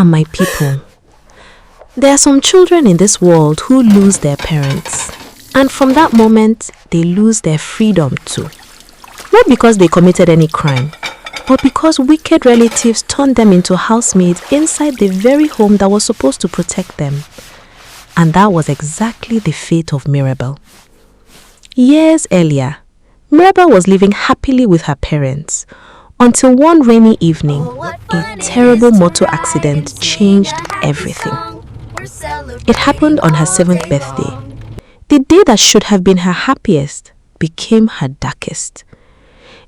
My people, there are some children in this world who lose their parents, and from that moment, they lose their freedom too. Not because they committed any crime, but because wicked relatives turned them into housemaids inside the very home that was supposed to protect them. And that was exactly the fate of Mirabel. Years earlier, Mirabel was living happily with her parents until one rainy evening, a terrible motor accident changed everything. It happened on her 7th birthday. The day that should have been her happiest became her darkest.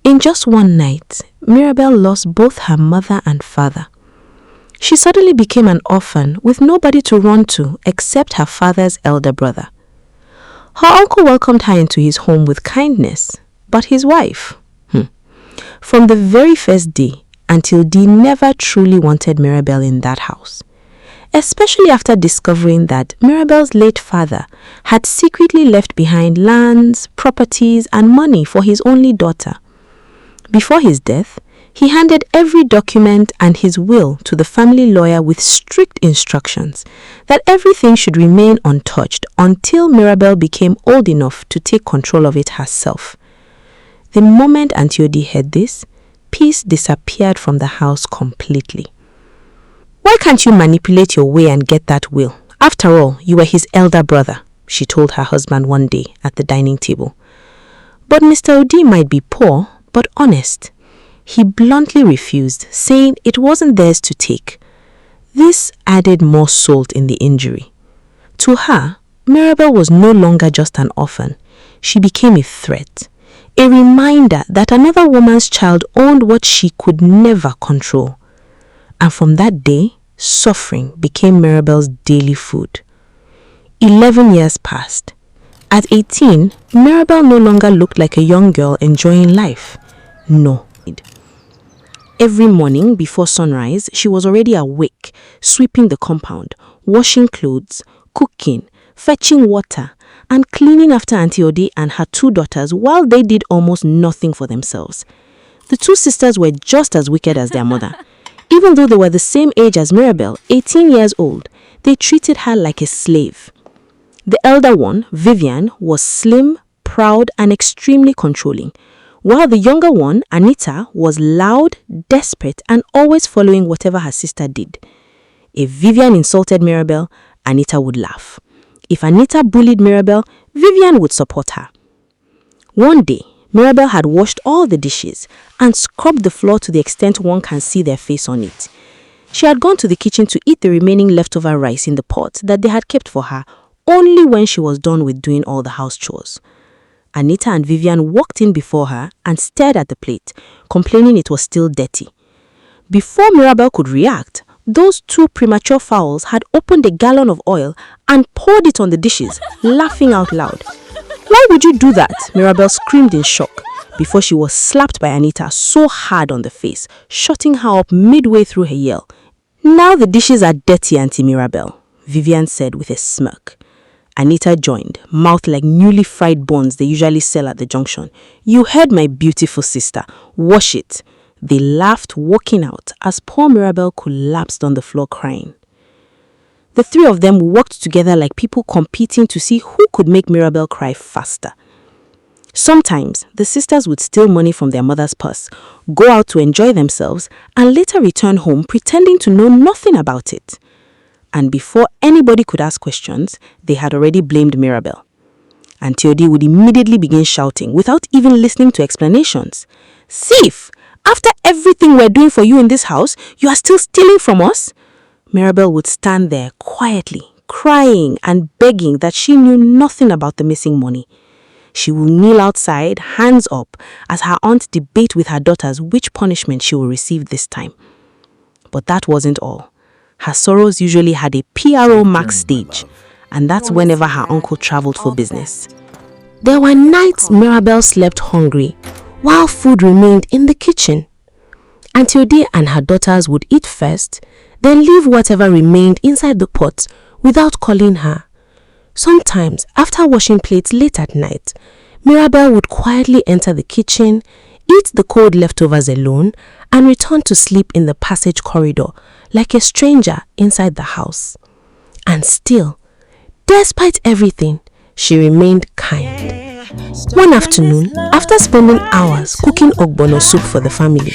In just one night, Mirabel lost both her mother and father. She suddenly became an orphan with nobody to run to except her father's elder brother. Her uncle welcomed her into his home with kindness, but his wife, from the very first day until Dee never truly wanted Mirabel in that house, especially after discovering that Mirabel's late father had secretly left behind lands, properties, and money for his only daughter. Before his death, he handed every document and his will to the family lawyer with strict instructions that everything should remain untouched until Mirabel became old enough to take control of it herself. The moment Auntie Odi heard this, peace disappeared from the house completely. "Why can't you manipulate your way and get that will? After all, you were his elder brother," she told her husband one day at the dining table. But Mr. Odi might be poor, but honest. He bluntly refused, saying it wasn't theirs to take. This added more salt in the injury. To her, Mirabel was no longer just an orphan. She became a threat, a reminder that another woman's child owned what she could never control. And from that day, suffering became Mirabel's daily food. 11 years passed. At 18, Mirabel no longer looked like a young girl enjoying life. No. Every morning before sunrise, she was already awake, sweeping the compound, washing clothes, cooking, fetching water, and cleaning after Auntie Odi and her 2 daughters while they did almost nothing for themselves. The 2 sisters were just as wicked as their mother. Even though they were the same age as Mirabel, 18 years old, they treated her like a slave. The elder one, Vivian, was slim, proud, and extremely controlling, while the younger one, Anita, was loud, desperate, and always following whatever her sister did. If Vivian insulted Mirabel, Anita would laugh. If Anita bullied Mirabel, Vivian would support her. One day, Mirabel had washed all the dishes and scrubbed the floor to the extent one can see their face on it. She had gone to the kitchen to eat the remaining leftover rice in the pot that they had kept for her only when she was done with doing all the house chores. Anita and Vivian walked in before her and stared at the plate, complaining it was still dirty. Before Mirabel could react, those 2 premature fowls had opened a gallon of oil and poured it on the dishes, laughing out loud. "Why would you do that?" Mirabel screamed in shock before she was slapped by Anita so hard on the face, shutting her up midway through her yell. "Now the dishes are dirty, Auntie Mirabel," Vivian said with a smirk. Anita joined, mouth like newly fried buns they usually sell at the junction. "You heard my beautiful sister. Wash it." They laughed, walking out as poor Mirabel collapsed on the floor crying. The 3 of them worked together like people competing to see who could make Mirabel cry faster. Sometimes, the sisters would steal money from their mother's purse, go out to enjoy themselves, and later return home pretending to know nothing about it. And before anybody could ask questions, they had already blamed Mirabel. Auntie Odi would immediately begin shouting without even listening to explanations. "Thief! After everything we're doing for you in this house, you are still stealing from us?" Mirabel would stand there quietly, crying and begging that she knew nothing about the missing money. She will kneel outside, hands up, as her aunt debate with her daughters which punishment she will receive this time. But that wasn't all. Her sorrows usually had a PRO max stage, and that's whenever her uncle traveled for business. There were nights Mirabel slept hungry, while food remained in the kitchen. Auntie Odi and her daughters would eat first, then leave whatever remained inside the pot without calling her. Sometimes, after washing plates late at night, Mirabel would quietly enter the kitchen, eat the cold leftovers alone, and return to sleep in the passage corridor, like a stranger inside the house. And still, despite everything, she remained kind. One afternoon, after spending hours cooking ogbono soup for the family,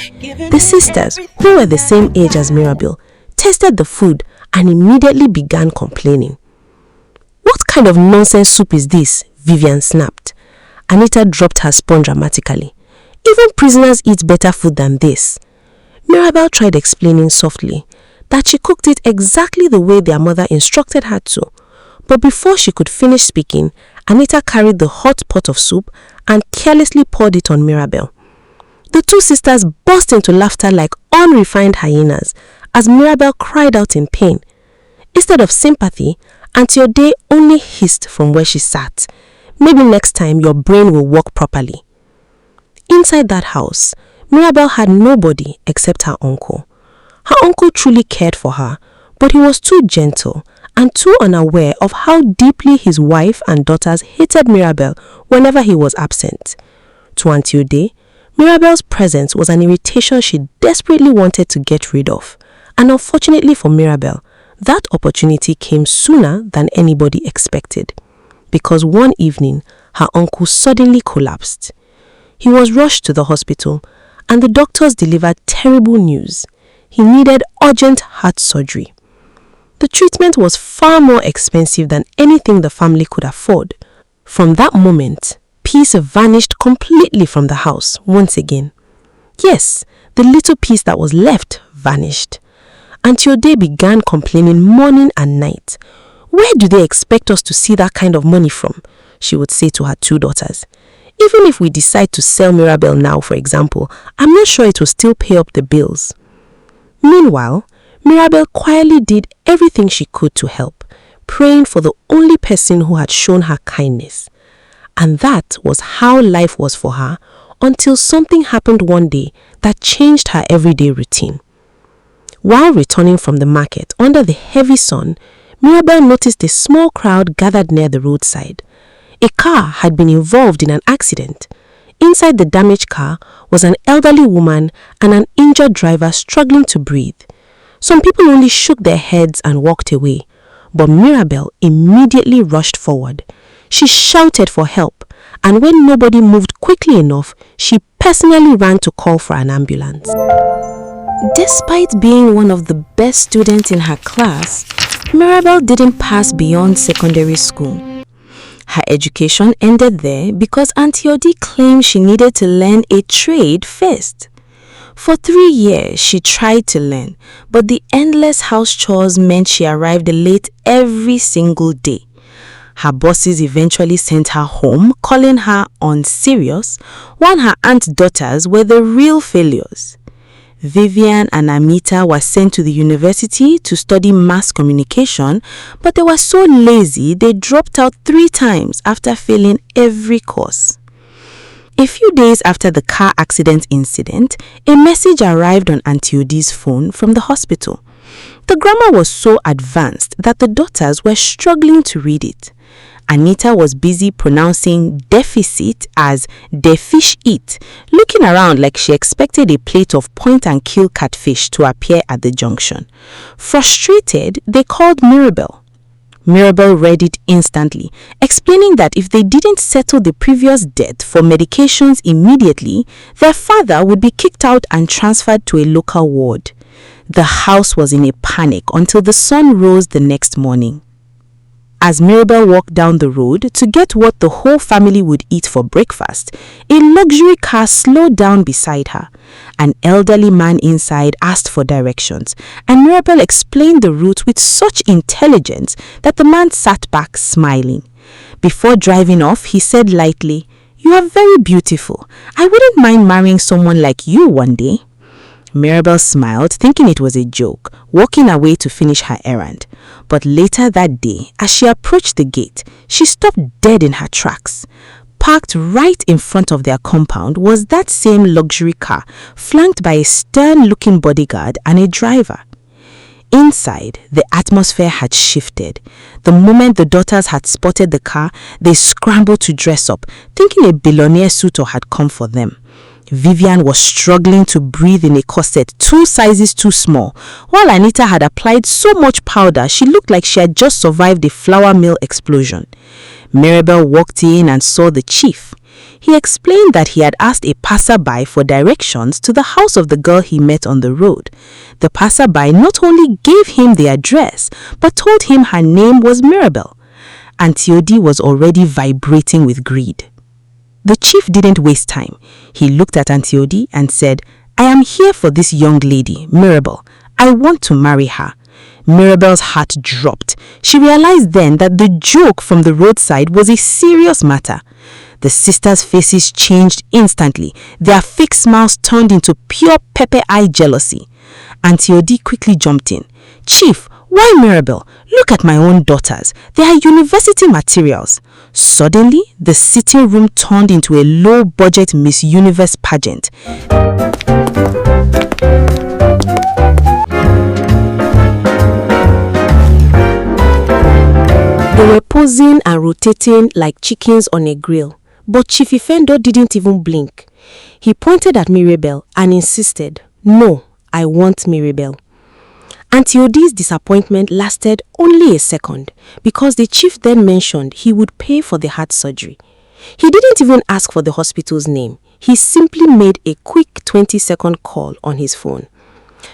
the sisters, who were the same age as Mirabel, tasted the food and immediately began complaining. "What kind of nonsense soup is this?" Vivian snapped. Anita dropped her spoon dramatically. "Even prisoners eat better food than this." Mirabel tried explaining softly that she cooked it exactly the way their mother instructed her to. But before she could finish speaking, Anita carried the hot pot of soup and carelessly poured it on Mirabel. The two sisters burst into laughter like unrefined hyenas as Mirabel cried out in pain. Instead of sympathy, Auntie Ode only hissed from where she sat. "Maybe next time your brain will work properly." Inside that house, Mirabel had nobody except her uncle. Her uncle truly cared for her, but he was too gentle and too unaware of how deeply his wife and daughters hated Mirabel whenever he was absent. To Auntie Ode, Mirabel's presence was an irritation she desperately wanted to get rid of. And unfortunately for Mirabel, that opportunity came sooner than anybody expected. Because one evening, her uncle suddenly collapsed. He was rushed to the hospital, and the doctors delivered terrible news. He needed urgent heart surgery. The treatment was far more expensive than anything the family could afford. From that moment, peace vanished completely from the house once again. Yes, the little peace that was left vanished. Auntie Ode began complaining morning and night. "Where do they expect us to see that kind of money from?" she would say to her two daughters. "Even if we decide to sell Mirabel now, for example, I'm not sure it will still pay up the bills." Meanwhile, Mirabel quietly did everything she could to help, praying for the only person who had shown her kindness. And that was how life was for her until something happened one day that changed her everyday routine. While returning from the market under the heavy sun, Mirabel noticed a small crowd gathered near the roadside. A car had been involved in an accident. Inside the damaged car was an elderly woman and an injured driver struggling to breathe. Some people only shook their heads and walked away, but Mirabel immediately rushed forward. She shouted for help, and when nobody moved quickly enough, she personally ran to call for an ambulance. Despite being one of the best students in her class, Mirabel didn't pass beyond secondary school. Her education ended there because Auntie Ode claimed she needed to learn a trade first. For 3 years, she tried to learn, but the endless house chores meant she arrived late every single day. Her bosses eventually sent her home, calling her unserious, while her aunt's daughters were the real failures. Vivian and Amita were sent to the university to study mass communication, but they were so lazy they dropped out 3 times after failing every course. A few days after the car accident incident, a message arrived on Auntie Ode's phone from the hospital. The grammar was so advanced that the daughters were struggling to read it. Anita was busy pronouncing deficit as defish eat, looking around like she expected a plate of point-and-kill catfish to appear at the junction. Frustrated, they called Mirabel. Mirabel read it instantly, explaining that if they didn't settle the previous debt for medications immediately, their father would be kicked out and transferred to a local ward. The house was in a panic until the sun rose the next morning. As Mirabel walked down the road to get what the whole family would eat for breakfast, a luxury car slowed down beside her. An elderly man inside asked for directions, and Mirabel explained the route with such intelligence that the man sat back smiling. Before driving off, he said lightly, "You are very beautiful. I wouldn't mind marrying someone like you one day." Mirabel smiled, thinking it was a joke, walking away to finish her errand. But later that day, as she approached the gate, she stopped dead in her tracks. Parked right in front of their compound was that same luxury car, flanked by a stern-looking bodyguard and a driver. Inside, the atmosphere had shifted. The moment the daughters had spotted the car, they scrambled to dress up, thinking a billionaire suitor had come for them. Vivian was struggling to breathe in a corset 2 sizes too small, while Anita had applied so much powder she looked like she had just survived a flour mill explosion. Mirabel walked in and saw the chief. He explained that he had asked a passerby for directions to the house of the girl he met on the road. The passerby not only gave him the address, but told him her name was Mirabel. Auntie Odi was already vibrating with greed. The chief didn't waste time. He looked at Auntie Odi and said, "I am here for this young lady, Mirabel. I want to marry her." Mirabel's heart dropped. She realized then that the joke from the roadside was a serious matter. The sisters' faces changed instantly. Their fake smiles turned into pure pepper-eye jealousy. Auntie Odi quickly jumped in. "Chief, why Mirabel? Look at my own daughters. They are university materials." Suddenly, the sitting room turned into a low-budget Miss Universe pageant. They were posing and rotating like chickens on a grill. But Chief Ifendo didn't even blink. He pointed at Mirabel and insisted, "No, I want Mirabel." Auntie Odi's disappointment lasted only a second because the chief then mentioned he would pay for the heart surgery. He didn't even ask for the hospital's name. He simply made a quick 20-second call on his phone.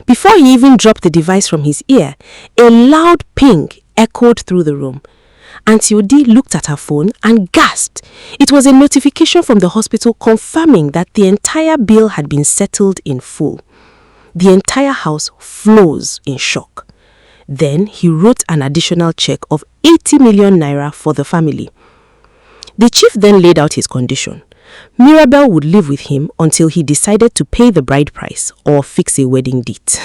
Before he even dropped the device from his ear, a loud ping echoed through the room. Auntie Odi looked at her phone and gasped. It was a notification from the hospital confirming that the entire bill had been settled in full. The entire house froze in shock. Then he wrote an additional check of 80 million naira for the family. The chief then laid out his condition. Mirabel would live with him until he decided to pay the bride price or fix a wedding date.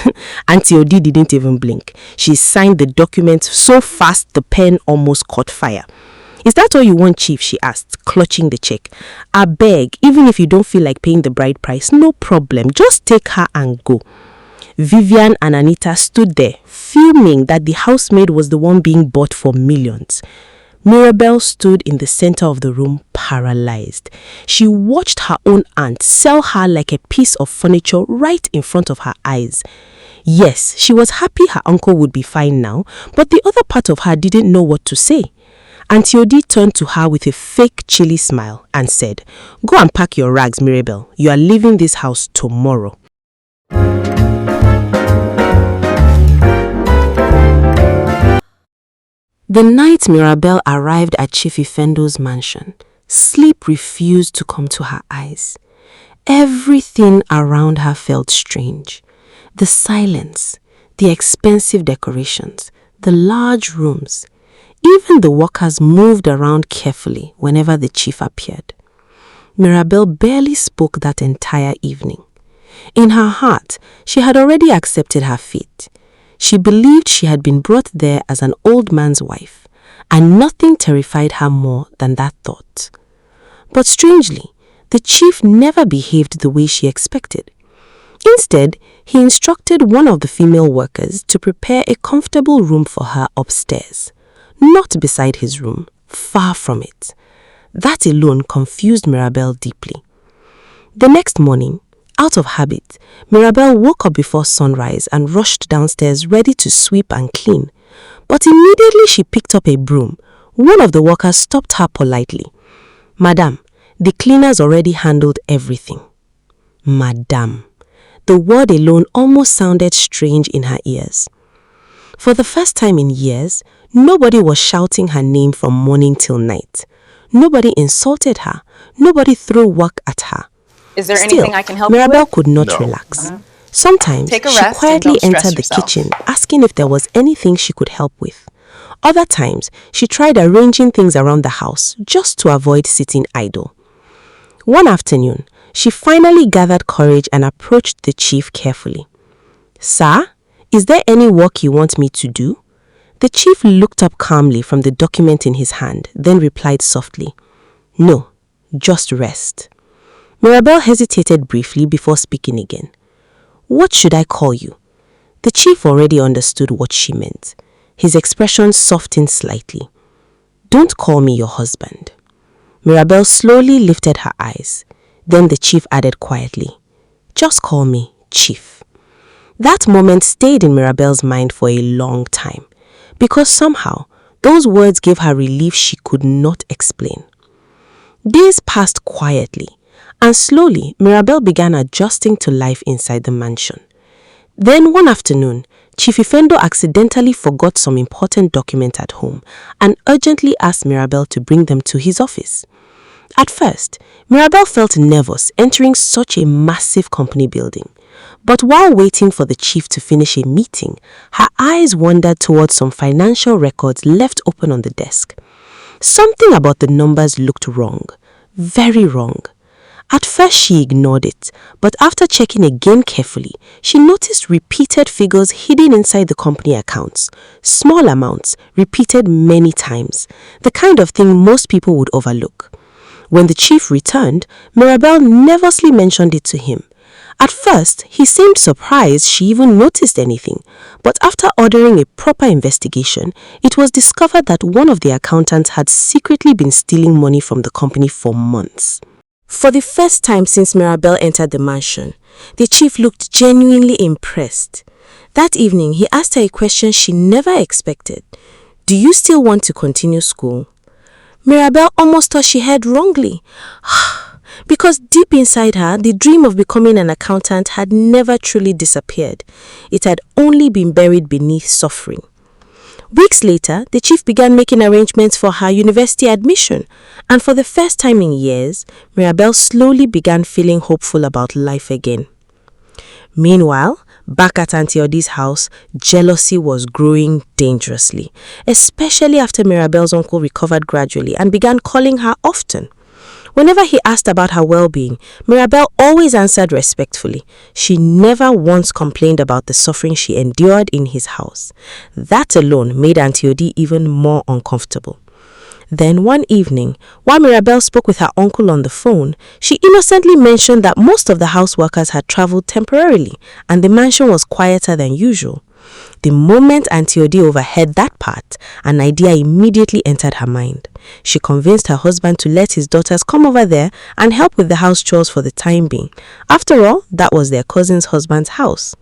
Auntie Odi didn't even blink. She signed the document so fast the pen almost caught fire. "Is that all you want, Chief?" she asked, clutching the check. "I beg, even if you don't feel like paying the bride price, no problem. Just take her and go." Vivian and Anita stood there, fuming that the housemaid was the one being bought for millions. Mirabel stood in the center of the room, paralyzed. She watched her own aunt sell her like a piece of furniture right in front of her eyes. Yes, she was happy her uncle would be fine now, but the other part of her didn't know what to say. Auntie Odi turned to her with a fake chilly smile and said, "Go and pack your rags, Mirabel. You are leaving this house tomorrow." The night Mirabel arrived at Chief Ifendo's mansion, sleep refused to come to her eyes. Everything around her felt strange. The silence, the expensive decorations, the large rooms. Even the workers moved around carefully whenever the chief appeared. Mirabel barely spoke that entire evening. In her heart, she had already accepted her fate. She believed she had been brought there as an old man's wife, and nothing terrified her more than that thought. But strangely, the chief never behaved the way she expected. Instead, he instructed one of the female workers to prepare a comfortable room for her upstairs, not beside his room, far from it. That alone confused Mirabel deeply. The next morning, out of habit, Mirabel woke up before sunrise and rushed downstairs ready to sweep and clean. But immediately she picked up a broom, one of the workers stopped her politely. "Madam, the cleaners already handled everything." Madam. The word alone almost sounded strange in her ears. For the first time in years, nobody was shouting her name from morning till night. Nobody insulted her. Nobody threw work at her. Is there anything I can help Mirabel you with? could not relax. Sometimes Take a she rest quietly and don't entered the stress yourself. kitchen, asking if there was anything she could help with. Other times, she tried arranging things around the house just to avoid sitting idle. One afternoon, she finally gathered courage and approached the chief carefully. "Sir, is there any work you want me to do?" The chief looked up calmly from the document in his hand, then replied softly, "No, just rest." Mirabel hesitated briefly before speaking again. "What should I call you?" The chief already understood what she meant. His expression softened slightly. "Don't call me your husband." Mirabel slowly lifted her eyes. Then the chief added quietly, "Just call me Chief." That moment stayed in Mirabel's mind for a long time, because somehow those words gave her relief she could not explain. Days passed quietly, and slowly Mirabel began adjusting to life inside the mansion. Then one afternoon, Chief Ifendo accidentally forgot some important document at home and urgently asked Mirabel to bring them to his office. At first, Mirabel felt nervous entering such a massive company building. But while waiting for the chief to finish a meeting, her eyes wandered towards some financial records left open on the desk. Something about the numbers looked wrong, very wrong. At first she ignored it, but after checking again carefully, she noticed repeated figures hidden inside the company accounts, small amounts, repeated many times, the kind of thing most people would overlook. When the chief returned, Mirabel nervously mentioned it to him. At first, he seemed surprised she even noticed anything, but after ordering a proper investigation, it was discovered that one of the accountants had secretly been stealing money from the company for months. For the first time since Mirabel entered the mansion, the chief looked genuinely impressed. That evening, he asked her a question she never expected. "Do you still want to continue school?" Mirabel almost thought she heard wrongly, because deep inside her, the dream of becoming an accountant had never truly disappeared. It had only been buried beneath suffering. Weeks later, the chief began making arrangements for her university admission, and for the first time in years, Mirabel slowly began feeling hopeful about life again. Meanwhile, back at Auntie Odi's house, jealousy was growing dangerously, especially after Mirabel's uncle recovered gradually and began calling her often. Whenever he asked about her well-being, Mirabel always answered respectfully. She never once complained about the suffering she endured in his house. That alone made Auntie Odi even more uncomfortable. Then one evening, while Mirabel spoke with her uncle on the phone, she innocently mentioned that most of the house workers had traveled temporarily and the mansion was quieter than usual. The moment Auntie Odi overheard that part, an idea immediately entered her mind. She convinced her husband to let his daughters come over there and help with the house chores for the time being. After all, that was their cousin's husband's house.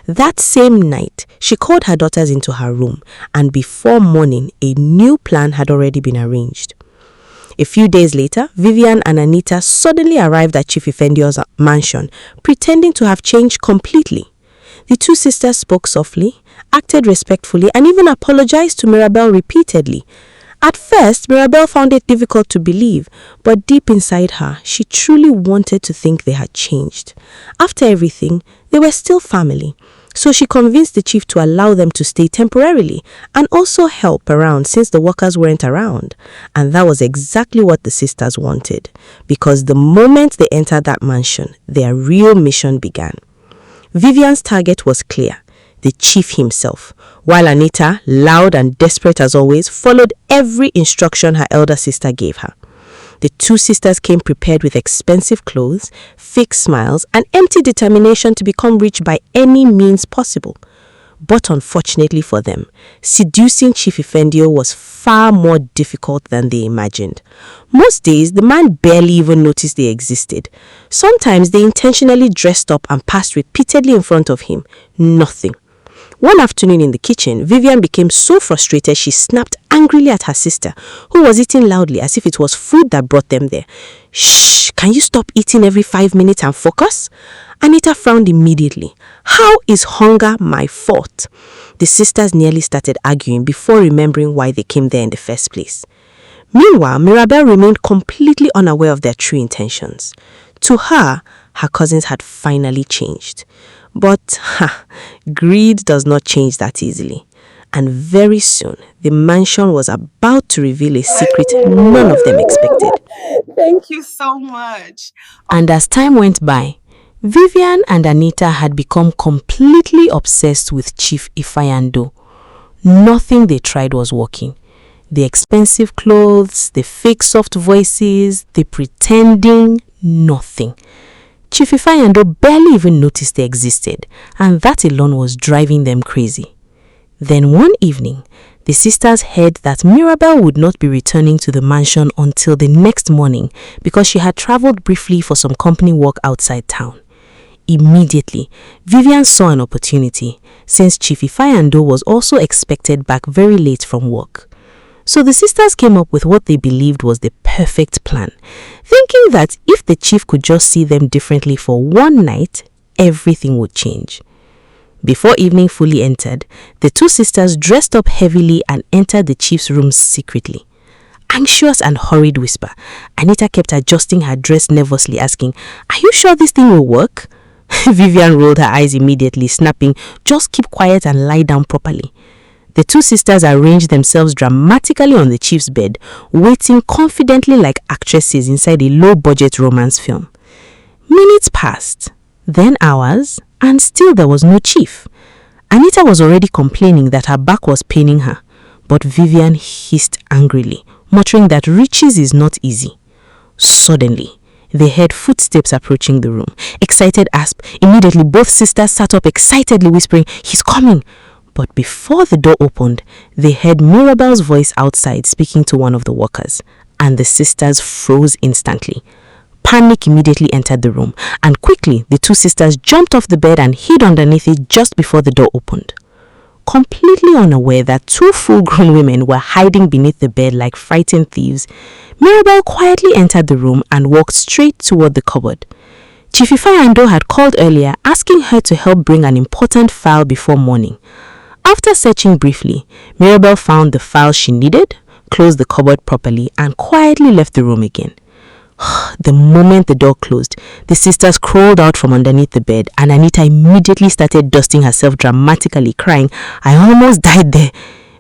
That same night, she called her daughters into her room, and before morning, a new plan had already been arranged. A few days later, Vivian and Anita suddenly arrived at Chief Ifendio's mansion, pretending to have changed completely. The two sisters spoke softly, acted respectfully, and even apologized to Mirabel repeatedly. At first, Mirabel found it difficult to believe, but deep inside her, she truly wanted to think they had changed. After everything, they were still family, so she convinced the chief to allow them to stay temporarily and also help around since the workers weren't around. And that was exactly what the sisters wanted, because the moment they entered that mansion, their real mission began. Vivian's target was clear, the chief himself, while Anita, loud and desperate as always, followed every instruction her elder sister gave her. The two sisters came prepared with expensive clothes, fake smiles, and empty determination to become rich by any means possible. But unfortunately for them, seducing Chief Ifendio was far more difficult than they imagined. Most days, the man barely even noticed they existed. Sometimes they intentionally dressed up and passed repeatedly in front of him. Nothing. One afternoon in the kitchen, Vivian became so frustrated she snapped angrily at her sister, who was eating loudly as if it was food that brought them there. "Shh, can you stop eating every 5 minutes and focus?" Anita frowned immediately. "How is hunger my fault?" The sisters nearly started arguing before remembering why they came there in the first place. Meanwhile, Mirabel remained completely unaware of their true intentions. To her, her cousins had finally changed. But greed does not change that easily. And very soon, the mansion was about to reveal a secret none of them expected. Thank you so much. And as time went by, Vivian and Anita had become completely obsessed with Chief Ifayando. Nothing they tried was working. The expensive clothes, the fake soft voices, the pretending, nothing. Chief Ifeanyi barely even noticed they existed, and that alone was driving them crazy. Then one evening, the sisters heard that Mirabel would not be returning to the mansion until the next morning because she had traveled briefly for some company work outside town. Immediately, Vivian saw an opportunity, since Chief Ifeanyi was also expected back very late from work. So the sisters came up with what they believed was the perfect plan, thinking that if the chief could just see them differently for one night, everything would change. Before evening fully entered, the two sisters dressed up heavily and entered the chief's room secretly. Anxious and hurried whisper, Anita kept adjusting her dress nervously, asking, "Are you sure this thing will work?" Vivian rolled her eyes immediately, snapping, "Just keep quiet and lie down properly." The two sisters arranged themselves dramatically on the chief's bed, waiting confidently like actresses inside a low-budget romance film. Minutes passed, then hours, and still there was no chief. Anita was already complaining that her back was paining her, but Vivian hissed angrily, muttering that riches is not easy. Suddenly, they heard footsteps approaching the room. Excited asp, immediately both sisters sat up excitedly whispering, "He's coming!" But before the door opened, they heard Mirabel's voice outside speaking to one of the workers, and the sisters froze instantly. Panic immediately entered the room, and quickly the two sisters jumped off the bed and hid underneath it just before the door opened. Completely unaware that two full-grown women were hiding beneath the bed like frightened thieves, Mirabel quietly entered the room and walked straight toward the cupboard. Chief Ifeanyi had called earlier asking her to help bring an important file before morning. After searching briefly, Mirabel found the file she needed, closed the cupboard properly, and quietly left the room again. The moment the door closed, the sisters crawled out from underneath the bed, and Anita immediately started dusting herself dramatically, crying, "I almost died there."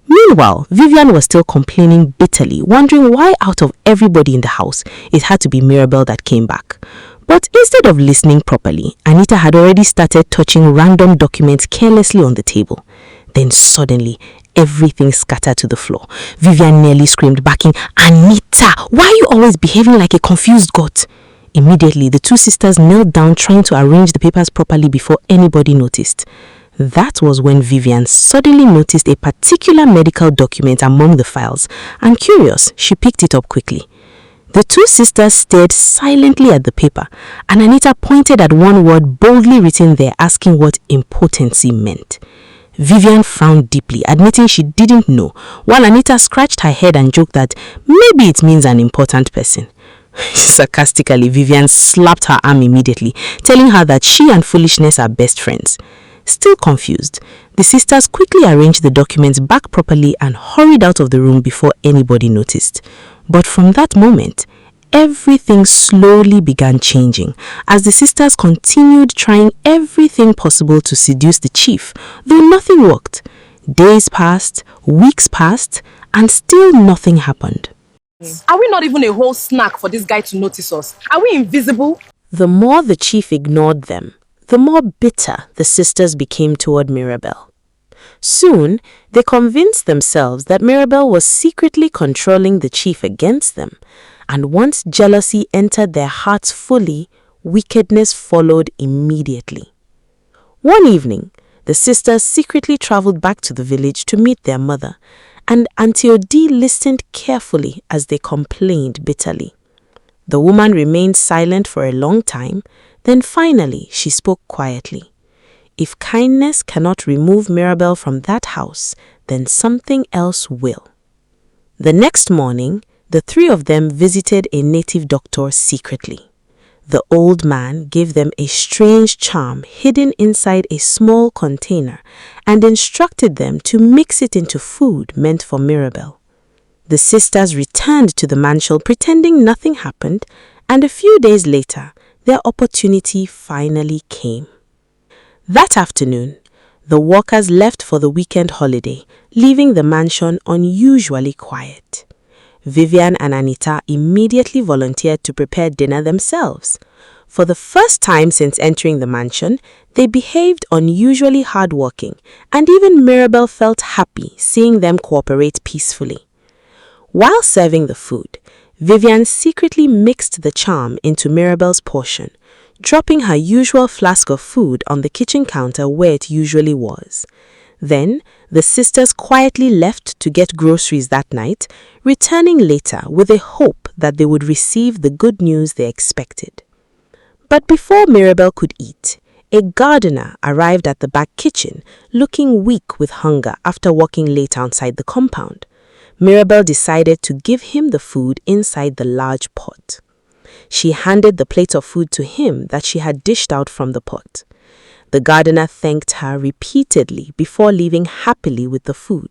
Meanwhile, Vivian was still complaining bitterly, wondering why out of everybody in the house, it had to be Mirabel that came back. But instead of listening properly, Anita had already started touching random documents carelessly on the table. Then suddenly, everything scattered to the floor. Vivian nearly screamed, backing, "Anita, why are you always behaving like a confused goat?" Immediately, the two sisters knelt down trying to arrange the papers properly before anybody noticed. That was when Vivian suddenly noticed a particular medical document among the files, and curious, she picked it up quickly. The two sisters stared silently at the paper, and Anita pointed at one word boldly written there, asking what impotency meant. Vivian frowned deeply, admitting she didn't know, while Anita scratched her head and joked that maybe it means an important person. Sarcastically, Vivian slapped her arm immediately, telling her that she and foolishness are best friends. Still confused, the sisters quickly arranged the documents back properly and hurried out of the room before anybody noticed. But from that moment, everything slowly began changing as the sisters continued trying everything possible to seduce the chief, though nothing worked. Days passed, weeks passed, and still nothing happened. Are we not even a whole snack for this guy to notice us? Are we invisible? The more the chief ignored them, the more bitter the sisters became toward Mirabel. Soon, they convinced themselves that Mirabel was secretly controlling the chief against them, and once jealousy entered their hearts fully, wickedness followed immediately. One evening, the sisters secretly traveled back to the village to meet their mother, and Auntie Odi listened carefully as they complained bitterly. The woman remained silent for a long time, then finally she spoke quietly. If kindness cannot remove Mirabel from that house, then something else will. The next morning, the three of them visited a native doctor secretly. The old man gave them a strange charm hidden inside a small container and instructed them to mix it into food meant for Mirabel. The sisters returned to the mansion pretending nothing happened, and a few days later, their opportunity finally came. That afternoon, the workers left for the weekend holiday, leaving the mansion unusually quiet. Vivian and Anita immediately volunteered to prepare dinner themselves. For the first time since entering the mansion, they behaved unusually hardworking, and even Mirabel felt happy seeing them cooperate peacefully. While serving the food, Vivian secretly mixed the charm into Mirabel's portion, dropping her usual flask of food on the kitchen counter where it usually was. Then, the sisters quietly left to get groceries that night, returning later with a hope that they would receive the good news they expected. But before Mirabel could eat, a gardener arrived at the back kitchen, looking weak with hunger after walking late outside the compound. Mirabel decided to give him the food inside the large pot. She handed the plate of food to him that she had dished out from the pot. The gardener thanked her repeatedly before leaving happily with the food.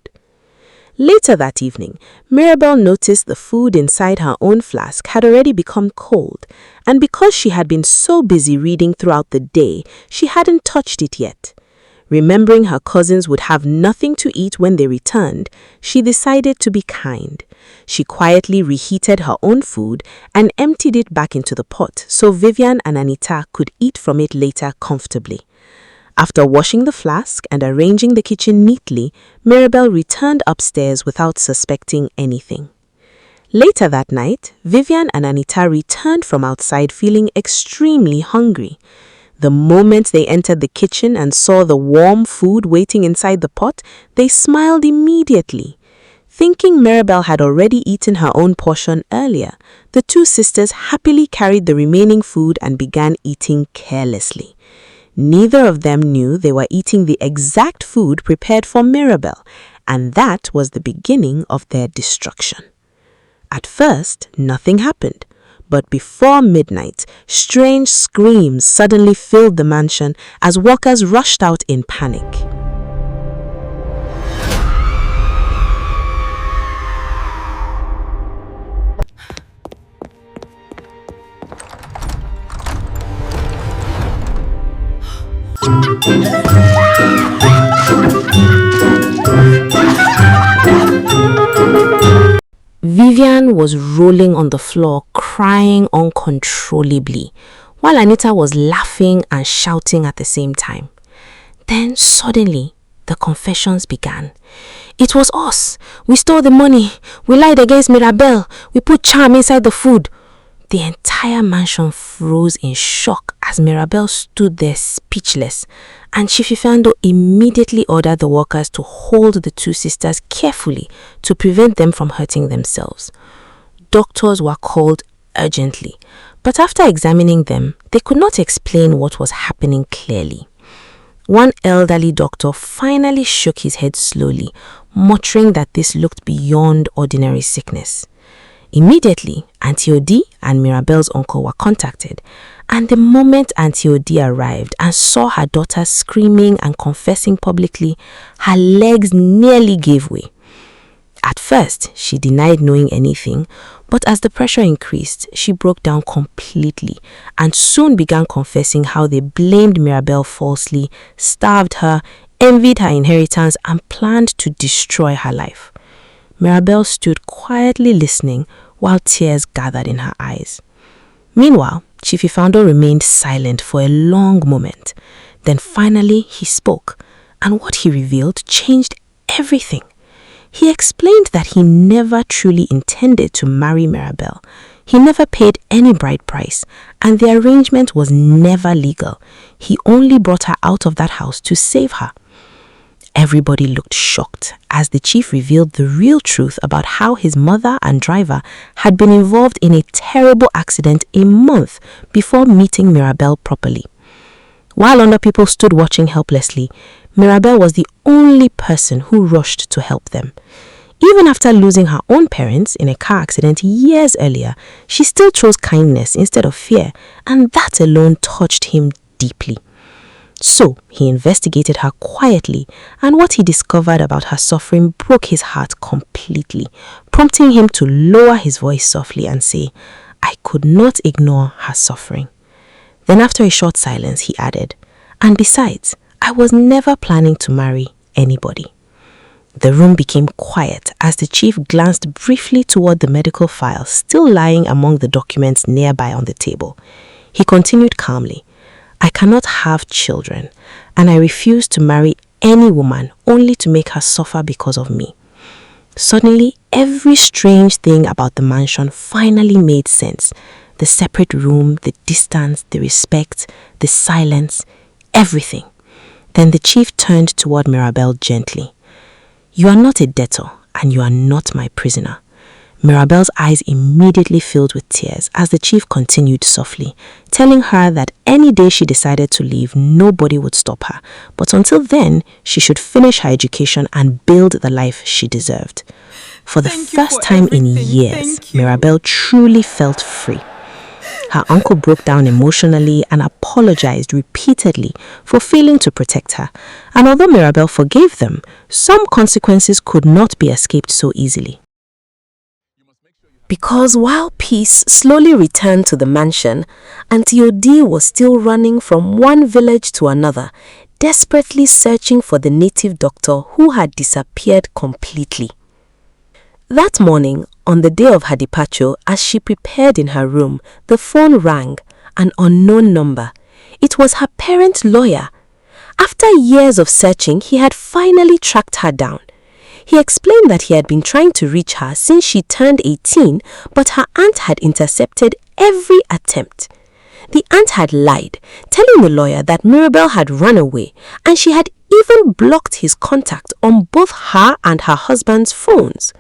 Later that evening, Mirabel noticed the food inside her own flask had already become cold, and because she had been so busy reading throughout the day, she hadn't touched it yet. Remembering her cousins would have nothing to eat when they returned, she decided to be kind. She quietly reheated her own food and emptied it back into the pot so Vivian and Anita could eat from it later comfortably. After washing the flask and arranging the kitchen neatly, Mirabel returned upstairs without suspecting anything. Later that night, Vivian and Anita returned from outside feeling extremely hungry. The moment they entered the kitchen and saw the warm food waiting inside the pot, they smiled immediately. Thinking Mirabel had already eaten her own portion earlier, the two sisters happily carried the remaining food and began eating carelessly. Neither of them knew they were eating the exact food prepared for Mirabel, and that was the beginning of their destruction. At first, nothing happened, but before midnight, strange screams suddenly filled the mansion as workers rushed out in panic. Vivian was rolling on the floor, crying uncontrollably, while Anita was laughing and shouting at the same time. Then suddenly, the confessions began. "It was us. We stole the money. We lied against Mirabel. We put charm inside the food." The entire mansion froze in shock as Mirabel stood there speechless, and Chief Ifeanyi immediately ordered the workers to hold the two sisters carefully to prevent them from hurting themselves. Doctors were called urgently, but after examining them, they could not explain what was happening clearly. One elderly doctor finally shook his head slowly, muttering that this looked beyond ordinary sickness. Immediately, Auntie Odi and Mirabel's uncle were contacted, and the moment Auntie Odi arrived and saw her daughter screaming and confessing publicly, her legs nearly gave way. At first, she denied knowing anything, but as the pressure increased, she broke down completely and soon began confessing how they blamed Mirabel falsely, starved her, envied her inheritance, and planned to destroy her life. Mirabel stood quietly listening while tears gathered in her eyes. Meanwhile, Chief Ifeanyi remained silent for a long moment. Then finally he spoke, and what he revealed changed everything. He explained that he never truly intended to marry Mirabel. He never paid any bride price, and the arrangement was never legal. He only brought her out of that house to save her. Everybody looked shocked as the chief revealed the real truth about how his mother and driver had been involved in a terrible accident a month before meeting Mirabel properly. While other people stood watching helplessly, Mirabel was the only person who rushed to help them. Even after losing her own parents in a car accident years earlier, she still chose kindness instead of fear, and that alone touched him deeply. So, he investigated her quietly, and what he discovered about her suffering broke his heart completely, prompting him to lower his voice softly and say, "I could not ignore her suffering." Then after a short silence, he added, "And besides, I was never planning to marry anybody." The room became quiet as the chief glanced briefly toward the medical file still lying among the documents nearby on the table. He continued calmly, "I cannot have children, and I refuse to marry any woman only to make her suffer because of me." Suddenly, every strange thing about the mansion finally made sense. The separate room, the distance, the respect, the silence, everything. Then the chief turned toward Mirabel gently. "You are not a debtor, and you are not my prisoner." Mirabel's eyes immediately filled with tears as the chief continued softly, telling her that any day she decided to leave, nobody would stop her. But until then, she should finish her education and build the life she deserved. For the first time in years, Mirabel truly felt free. Her uncle broke down emotionally and apologized repeatedly for failing to protect her. And although Mirabel forgave them, some consequences could not be escaped so easily. Because while peace slowly returned to the mansion, Auntie Odi was still running from one village to another, desperately searching for the native doctor who had disappeared completely. That morning, on the day of her departure, as she prepared in her room, the phone rang, an unknown number. It was her parent lawyer. After years of searching, he had finally tracked her down. He explained that he had been trying to reach her since she turned 18, but her aunt had intercepted every attempt. The aunt had lied, telling the lawyer that Mirabel had run away, and she had even blocked his contact on both her and her husband's phones.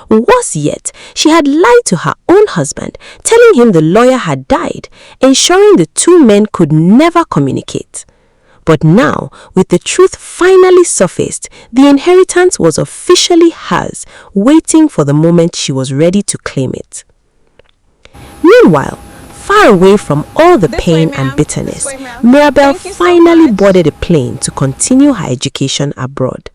Worse yet, she had lied to her own husband, telling him the lawyer had died, ensuring the two men could never communicate. But now, with the truth finally surfaced, the inheritance was officially hers, waiting for the moment she was ready to claim it. Meanwhile, far away from all the pain and bitterness, Mirabel finally boarded a plane to continue her education abroad.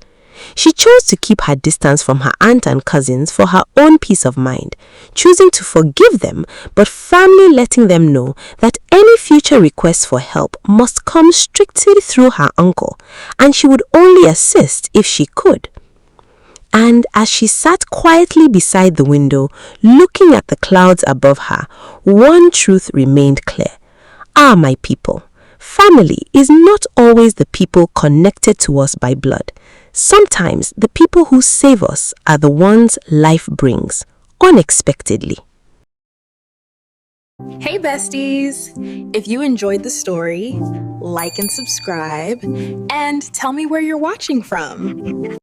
She chose to keep her distance from her aunt and cousins for her own peace of mind, choosing to forgive them but firmly letting them know that any future requests for help must come strictly through her uncle, and she would only assist if she could. And as she sat quietly beside the window, looking at the clouds above her, one truth remained clear. Ah, my people, family is not always the people connected to us by blood. Sometimes the people who save us are the ones life brings, unexpectedly. Hey besties! If you enjoyed the story, like and subscribe, and tell me where you're watching from.